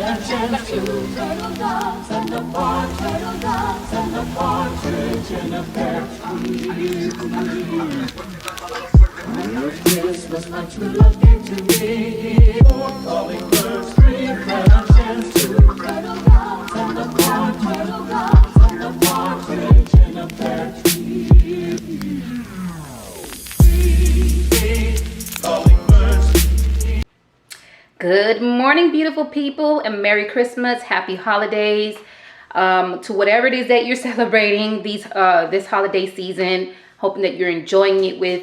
chance to turtle doves and the barn, turtle doves and the partridge in a pear tree. This was my true love gave to me. Four calling birds, three had a chance to turtle doves and the barn, turtle doves and the partridge in a pear tree. Calling birds. Good morning, beautiful people, and Merry Christmas, Happy Holidays to whatever it is that you're celebrating this holiday season. Hoping that you're enjoying it with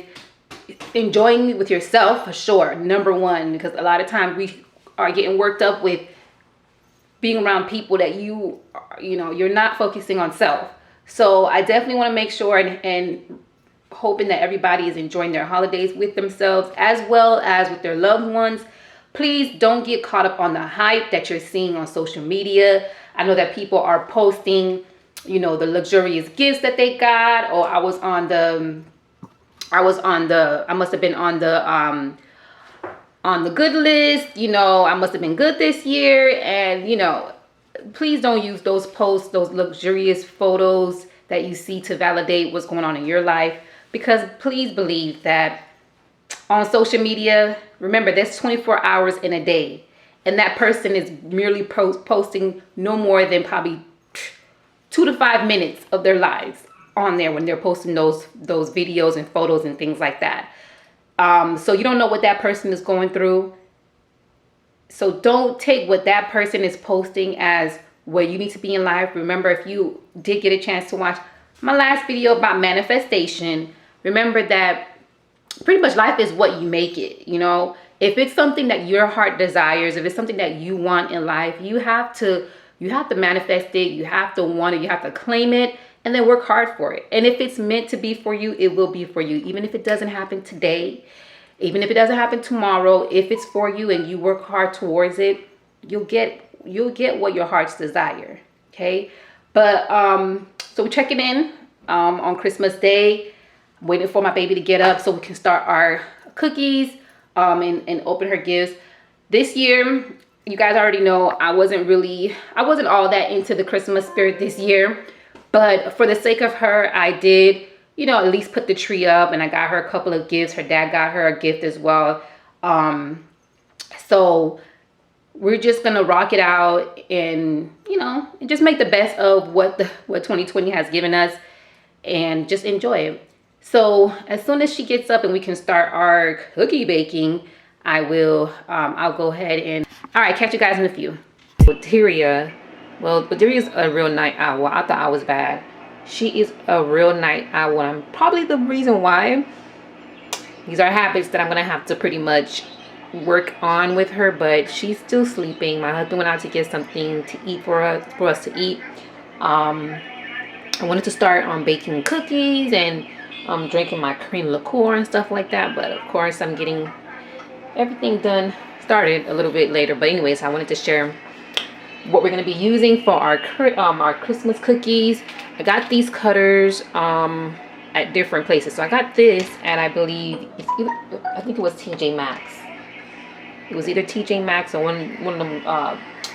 yourself for sure. Number one, because a lot of times we are getting worked up with being around people that you're not focusing on self. So I definitely want to make sure and hoping that everybody is enjoying their holidays with themselves as well as with their loved ones. Please don't get caught up on the hype that you're seeing on social media. I know that people are posting, the luxurious gifts that they got, or I must have been on the good list. I must have been good this year. And, please don't use those posts, those luxurious photos that you see to validate what's going on in your life. Because please believe that on social media, remember, there's 24 hours in a day. And that person is merely posting no more than probably 2 to 5 minutes of their lives on there when they're posting those videos and photos and things like that. So you don't know what that person is going through. So don't take what that person is posting as where you need to be in life. Remember, if you did get a chance to watch my last video about manifestation, remember that pretty much life is what you make it. If it's something that your heart desires, if it's something that you want in life, you have to manifest it. You have to want it. You have to claim it and then work hard for it. And if it's meant to be for you, it will be for you. Even if it doesn't happen today, even if it doesn't happen tomorrow, if it's for you and you work hard towards it, you'll get what your heart's desire. Okay. But, so we're checking in, on Christmas Day, waiting for my baby to get up so we can start our cookies, and open her gifts. This year, you guys already know I wasn't all that into the Christmas spirit this year, but for the sake of her, I did, at least put the tree up, and I got her a couple of gifts. Her dad got her a gift as well. So we're just gonna rock it out and, and just make the best of what 2020 has given us and just enjoy it. So as soon as she gets up and we can start our cookie baking, I'll go ahead and, all right, catch you guys in a few. Baderia's a real night owl. I thought I was bad. She is a real night owl. I'm probably the reason why. These are habits that I'm going to have to pretty much work on with her, but she's still sleeping. My husband went out to get something to eat for us to eat. I wanted to start on baking cookies and drinking my cream liqueur and stuff like that, but of course I'm getting everything started a little bit later. But anyways, I wanted to share what we're going to be using for our Christmas cookies. I got these cutters at different places. So I got this, and I think it was TJ Maxx. It was either TJ Maxx or one of them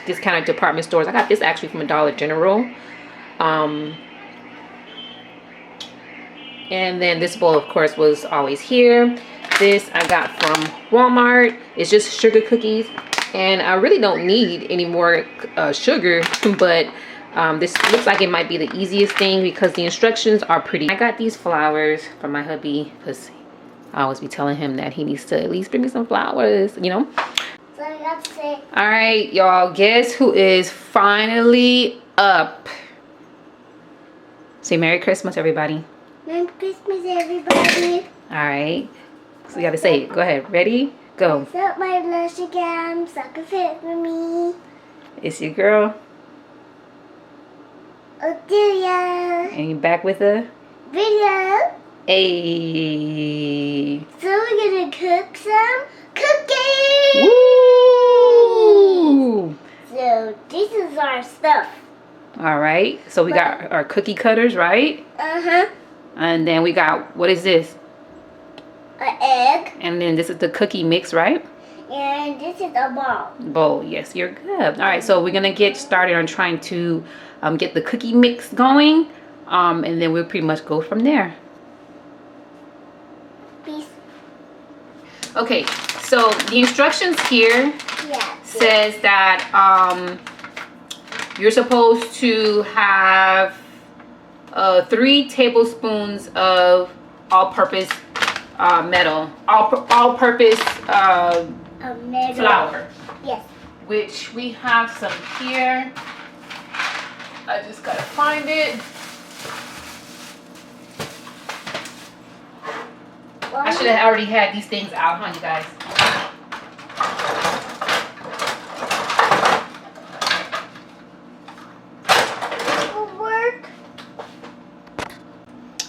discounted department stores. I got this actually from a Dollar General. And then this bowl, of course, was always here. This I got from Walmart. It's just sugar cookies. And I really don't need any more sugar, but this looks like it might be the easiest thing because the instructions are pretty. I got these flowers from my hubby because I always be telling him that he needs to at least bring me some flowers, So I got to say. All right, y'all, guess who is finally up? Say Merry Christmas, everybody. Merry Christmas, everybody. All right. So you got to say it. Go ahead. Ready? Go. Set my blush again. Suck a fit for me. It's your girl. Odelia. And you back with a Video. Hey. So we're going to cook some cookies. Woo! So this is our stuff. All right. So we got our cookie cutters, right? Uh-huh. And then we got, what is this? An egg. And then this is the cookie mix, right? And this is a ball. Bowl. Yes, you're good. All right, so we're gonna get started on trying to get the cookie mix going, and then we'll pretty much go from there. Peace. Okay, so the instructions here Yeah. says that you're supposed to have 3 tablespoons of all-purpose all-purpose flour, Yes. which we have some here. I just gotta find it. I should have already had these things out, huh, you guys? Work.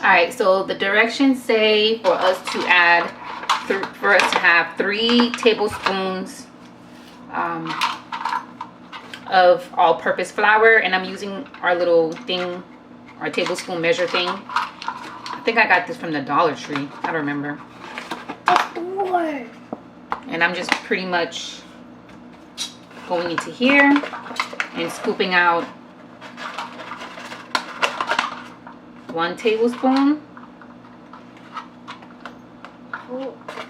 All right, so the directions say for us to add, for us to have 3 tablespoons of all-purpose flour, and I'm using our little thing, our tablespoon measure thing. I think I got this from the Dollar Tree. I don't remember. Work. And I'm just pretty much going into here and scooping out 1 tablespoon.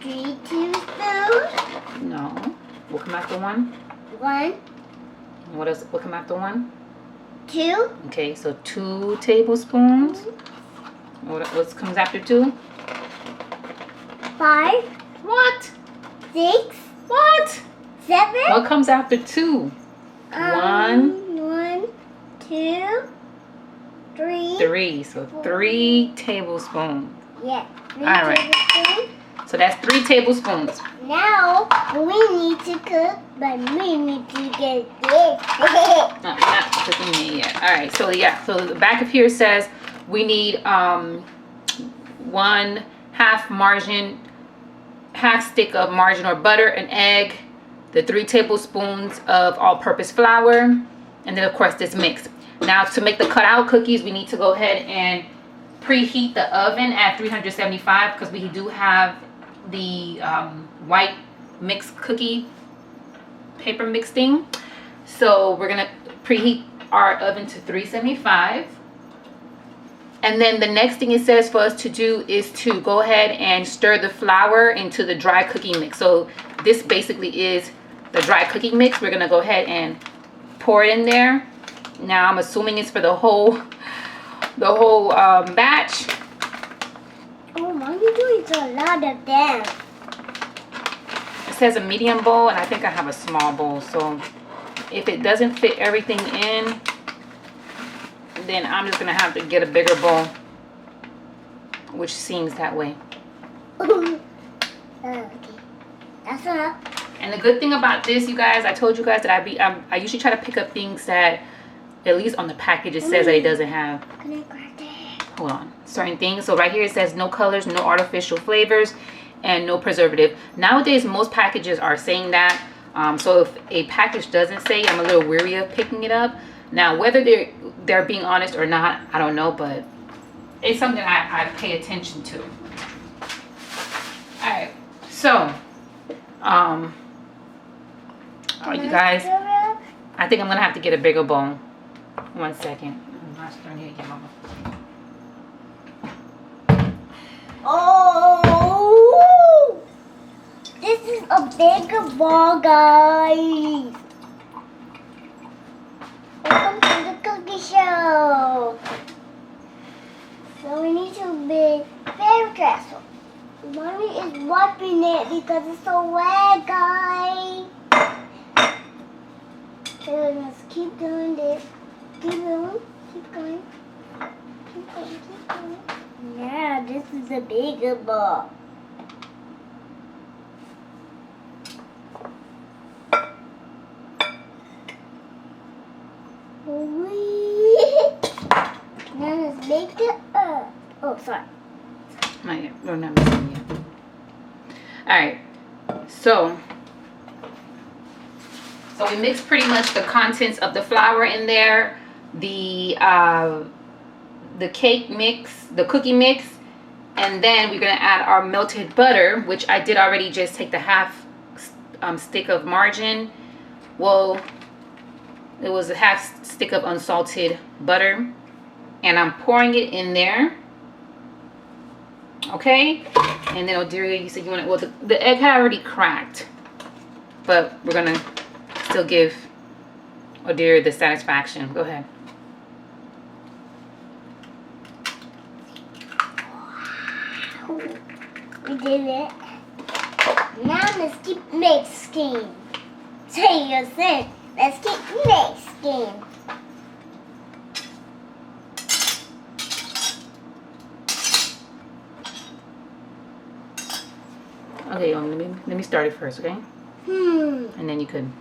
3 tablespoons. No, we'll come after 1. 1, What else? We'll come after 1. 2, Okay, so 2 tablespoons. What comes after 2? 5, What? 6, What? 7. What comes after 2? 1, 1, 2, 3. 3. So 3 tablespoons. Yeah. 3 All right. tablespoons. So that's 3 tablespoons. Now we need to cook, but we need to get this. Not cooking it yet. All right. So yeah. So the back of here says we need 1/2 margarine, half stick of margarine or butter, an egg, the 3 tablespoons of all-purpose flour, and then of course this mix. Now to make the cutout cookies, we need to go ahead and preheat the oven at 375 because we do have the white mix cookie paper mix thing. So we're gonna preheat our oven to 375. And then the next thing it says for us to do is to go ahead and stir the flour into the dry cookie mix. So this basically is the dry cookie mix. We're gonna go ahead and pour it in there. Now I'm assuming it's for the whole batch. Oh, Mom, you're doing a lot of them. It says a medium bowl, and I think I have a small bowl. So if it doesn't fit everything in, then I'm just gonna have to get a bigger bowl, which seems that way. Okay. That's enough. And the good thing about this, you guys, I told you guys that I usually try to pick up things that at least on the package it says that it doesn't have. Can I grab that? Hold on, certain things. So right here it says no colors, no artificial flavors, and no preservative. Nowadays most packages are saying that. So if a package doesn't say, I'm a little weary of picking it up. Now whether they're being honest or not, I don't know, but it's something I pay attention to. All right, so you guys, I think I'm gonna have to get a bigger bowl. 1 second. I'm not stirring here yet, Mama. Oh, this is a bigger ball, guys. Welcome to the cookie show. So we need to be very careful. Mommy is wiping it because it's so wet, guys. So let's keep doing this. Keep going. Keep going. Keep going. Keep going. Yeah, this is a bigger ball. Now let's make it up. Oh, sorry. Not yet. We're not mixing yet. All right. So we mix pretty much the contents of the flour in there, the cake mix, the cookie mix, and then we're gonna add our melted butter, which I did already just take the half stick of margarine. Well, it was a half stick of unsalted butter, and I'm pouring it in there. Okay, and then Oderia, you said you want it. Well, the egg had already cracked, but we're gonna still give Oderia the satisfaction. Go ahead. We did it. Now let's keep mixing. Say you said, let's keep mixing. Okay, let me start it first, okay? And then you could.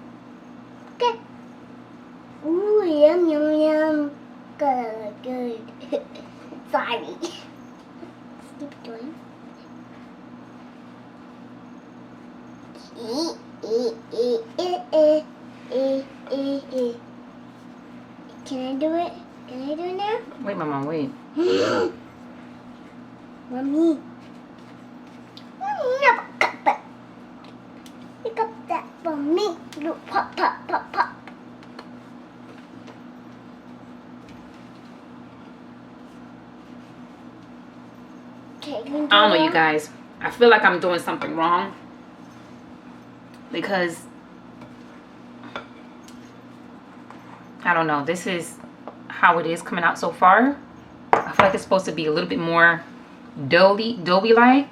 Okay. Ooh, yum, yum, yum. Good. Sorry. Let's keep doing. Can I do it? Can I do it now? Wait, Mama, wait. Mommy. Never cut that. Pick up that for me. Look, pop, pop, pop, pop. Okay, I don't know, you guys. I feel like I'm doing something wrong because I don't know. This is how it is coming out so far. I feel like it's supposed to be a little bit more doughy like.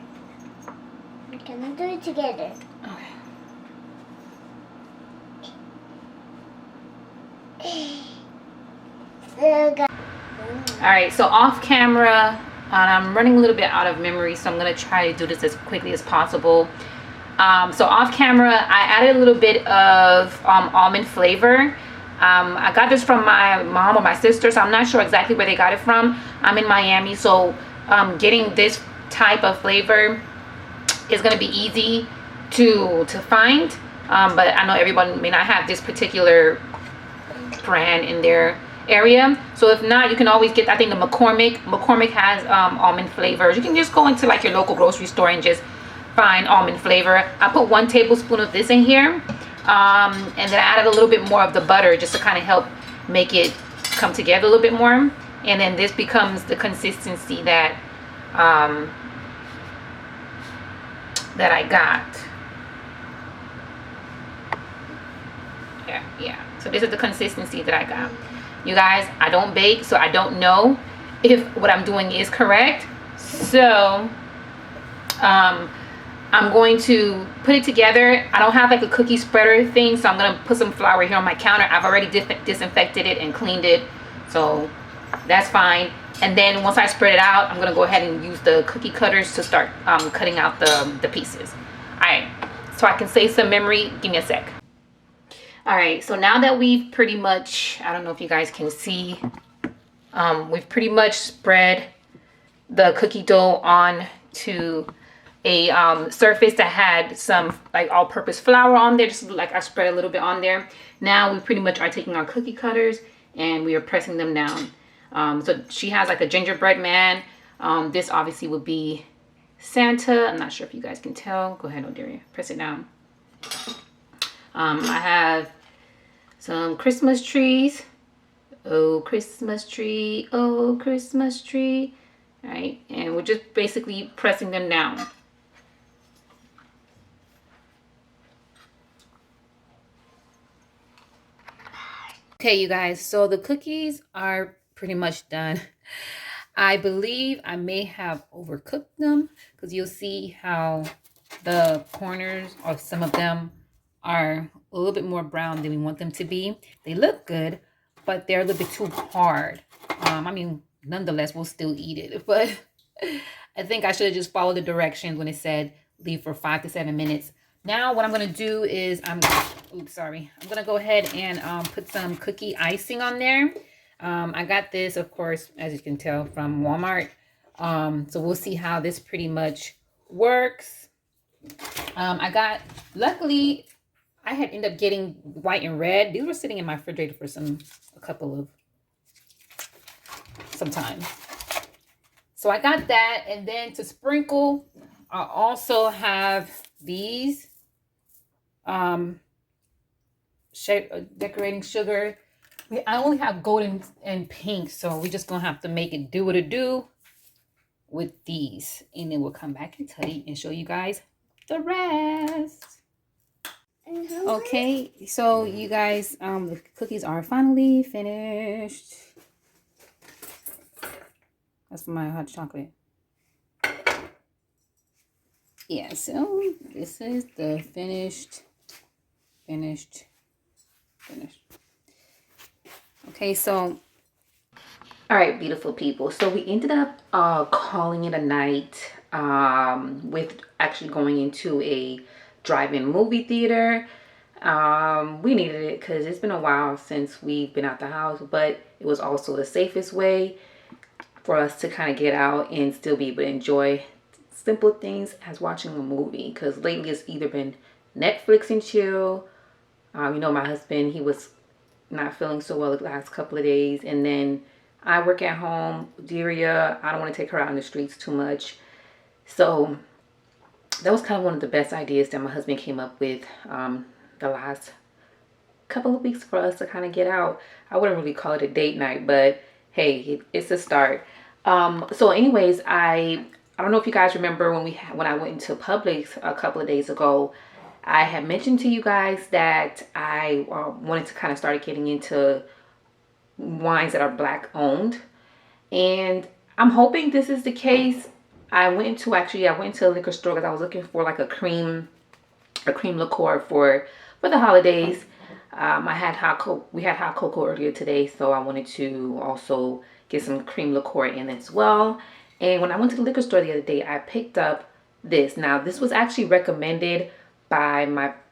Okay, let's do it together. Okay. All right, so off camera, I'm running a little bit out of memory, so I'm gonna try to do this as quickly as possible. So off camera, I added a little bit of almond flavor. I got this from my mom or my sister, so I'm not sure exactly where they got it from. I'm in Miami, so getting this type of flavor is gonna be easy to find. But I know everyone may not have this particular brand in their area, so if not, you can always get, I think the McCormick has almond flavors. You can just go into like your local grocery store and just find almond flavor. I put 1 tablespoon of this in here, and then I added a little bit more of the butter just to kind of help make it come together a little bit more, and then this becomes the consistency that that I got. Yeah, so this is the consistency that I got. You guys, I don't bake, so I don't know if what I'm doing is correct. So I'm going to put it together. I don't have like a cookie spreader thing, so I'm gonna put some flour here on my counter. I've already disinfected it and cleaned it, so that's fine. And then once I spread it out, I'm gonna go ahead and use the cookie cutters to start cutting out the pieces. All right, so I can save some memory. Give me a sec. All right, so now that we've pretty much, I don't know if you guys can see, we've pretty much spread the cookie dough on to a surface that had some like all-purpose flour on there, just like I spread a little bit on there. Now we pretty much are taking our cookie cutters and we are pressing them down. So she has like a gingerbread man. This obviously would be Santa. I'm not sure if you guys can tell. Go ahead, Oderia, press it down. I have some Christmas trees. Oh, Christmas tree. Oh, Christmas tree. All right, and we're just basically pressing them down. Okay, you guys, so the cookies are pretty much done. I believe I may have overcooked them because you'll see how the corners of some of them are a little bit more brown than we want them to be. They look good, but they're a little bit too hard. I mean, nonetheless, we'll still eat it, but I think I should have just followed the directions when it said leave for 5 to 7 minutes. Now what I'm going to do is I'm going to go ahead and put some cookie icing on there. I got this, of course, as you can tell, from Walmart. So we'll see how this pretty much works. Luckily, I had ended up getting white and red. These were sitting in my refrigerator for some time. So I got that, and then to sprinkle, I also have these. decorating sugar. I only have golden and pink, so we're just gonna have to make it do what it do with these, and then we'll come back and tell you and show you guys the rest. Okay, so you guys, the cookies are finally finished. That's for my hot chocolate. Yeah, so this is the finished. Okay, so all right, beautiful people. So we ended up calling it a night with actually going into a drive-in movie theater. We needed it because it's been a while since we've been out the house, but it was also the safest way for us to kind of get out and still be able to enjoy simple things as watching a movie, because lately it's either been Netflix and chill. You know, my husband, he was not feeling so well the last couple of days, and then I work at home. Deria, I don't want to take her out in the streets too much, so that was kind of one of the best ideas that my husband came up with the last couple of weeks for us to kind of get out. I wouldn't really call it a date night, but hey, it's a start. So anyways, I don't know if you guys remember when I went into Publix a couple of days ago, I had mentioned to you guys that I wanted to kind of start getting into wines that are black owned, and I'm hoping this is the case. I went to a liquor store because I was looking for like a cream liqueur for the holidays. We had hot cocoa earlier today, so I wanted to also get some cream liqueur in as well. And when I went to the liquor store the other day, I picked up this. Now, this was actually recommended by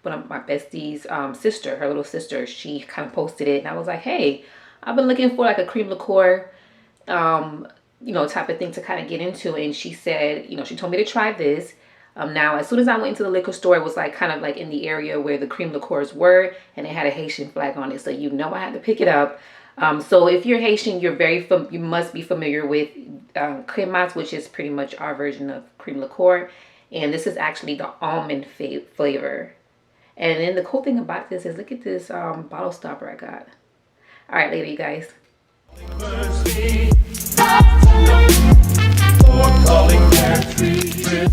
one of my bestie's sister, her little sister. She kind of posted it, and I was like, hey, I've been looking for like a cream liqueur, you know, type of thing to kind of get into. And she said, you know, she told me to try this. Now, as soon as I went into the liquor store, it was like kind of like in the area where the cream liqueurs were, and it had a Haitian flag on it, so you know I had to pick it up. So if you're Haitian, you must be familiar with creme, which is pretty much our version of cream liqueur, and this is actually the almond flavor. And then the cool thing about this is, look at this bottle stopper I got. All right, later, you guys. Calling their tree.